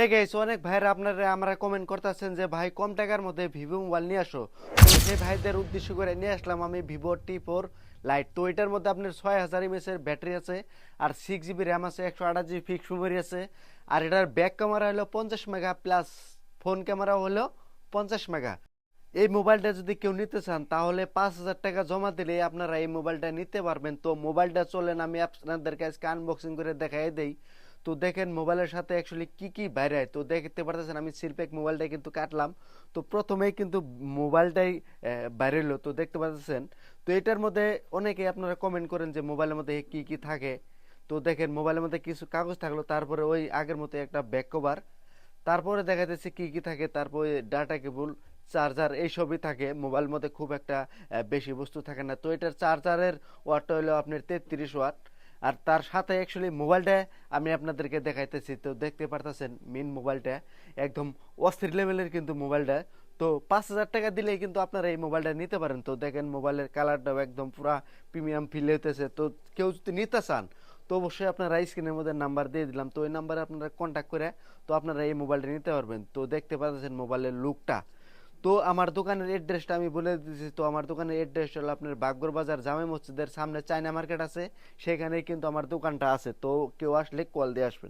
অনেক ভাইরা আপনারা আমরা কমেন্ট করতেছেন যে ভাই কম টাকার মধ্যে ভিভো মোবাইল নিয়ে আসো। তো সেই ভাইদের উদ্দেশ্য করে নিয়ে আসলাম আমি ভিভো টি4 লাইট। তো এটার মধ্যে আপনার 6000 এর ব্যাটারি আছে, আর 6 জিবি র্যাম আছে, 128 জিবি ফিক্স মেমোরি আছে। আর এটার ব্যাক ক্যামেরা হলো 50 মেগা, প্লাস ফোন ক্যামেরা হলো 50 মেগা। এই মোবাইলটা যদি কেউ নিতে চান তাহলে 5000 টাকা জমা দিলে আপনারা এই মোবাইলটা নিতে পারবেন। তো মোবাইলটা চলেন আমি আপনাদেরকে আজকে আনবক্সিং করে দেখাই দেই। তো দেখেন মোবাইলের সাথে অ্যাকচুয়ালি কি কি বাইরে হয়। তো দেখতে পারতেছেন আমি সিলপ্যাক মোবাইলটা কিন্তু কাটলাম। তো প্রথমেই কিন্তু মোবাইলটাই বাইরে এলো, তো দেখতে পাচ্ছেন। তো এটার মধ্যে অনেকে আপনারা কমেন্ট করেন যে মোবাইলের মধ্যে কি কি থাকে। তো দেখেন মোবাইলের মধ্যে কিছু কাগজ থাকলো, তারপরে ওই আগের মতো একটা ব্যাক কভার, তারপরে দেখা যাচ্ছে কি কি থাকে, তারপরে ডাটা কেবল, চার্জার, এইসবই থাকে। মোবাইল মধ্যে খুব একটা বেশি বস্তু থাকে না। তো এটার চার্জারের ওয়াটটা হলো আপনার 33 ওয়াট। আর তার সাথে অ্যাকচুয়ালি মোবাইলটা আমি আপনাদেরকে দেখাইতেছি। তো দেখতে পারতেছেন মেন মোবাইলটা একদম অস্থির লেভেলের কিন্তু মোবাইলটা। তো 5000 টাকা দিলেই কিন্তু আপনারা এই মোবাইলটা নিতে পারেন। তো দেখেন মোবাইলের কালারটাও একদম পুরা প্রিমিয়াম ফিল হইতেছে। তো কেউ যদি নিতে চান তো অবশ্যই আপনারা স্ক্রিনের মধ্যে নাম্বার দিয়ে দিলাম, তো ওই নাম্বারে আপনারা কন্ট্যাক্ট করে তো আপনারা এই মোবাইলটা নিতে পারবেন। তো দেখতে পাচ্ছেন মোবাইলের লুকটা। তো আমার দোকানের অ্যাড্রেসটা আমি বলে দিচ্ছি। তো আমার দোকানের অ্যাড্রেস হলো আপনার বাগবর বাজার জামে মসজিদের সামনে চায়না মার্কেট আছে, সেখানেই কিন্তু আমার দোকানটা আছে। তো কেউ আসলে কল দিয়ে আসবেন।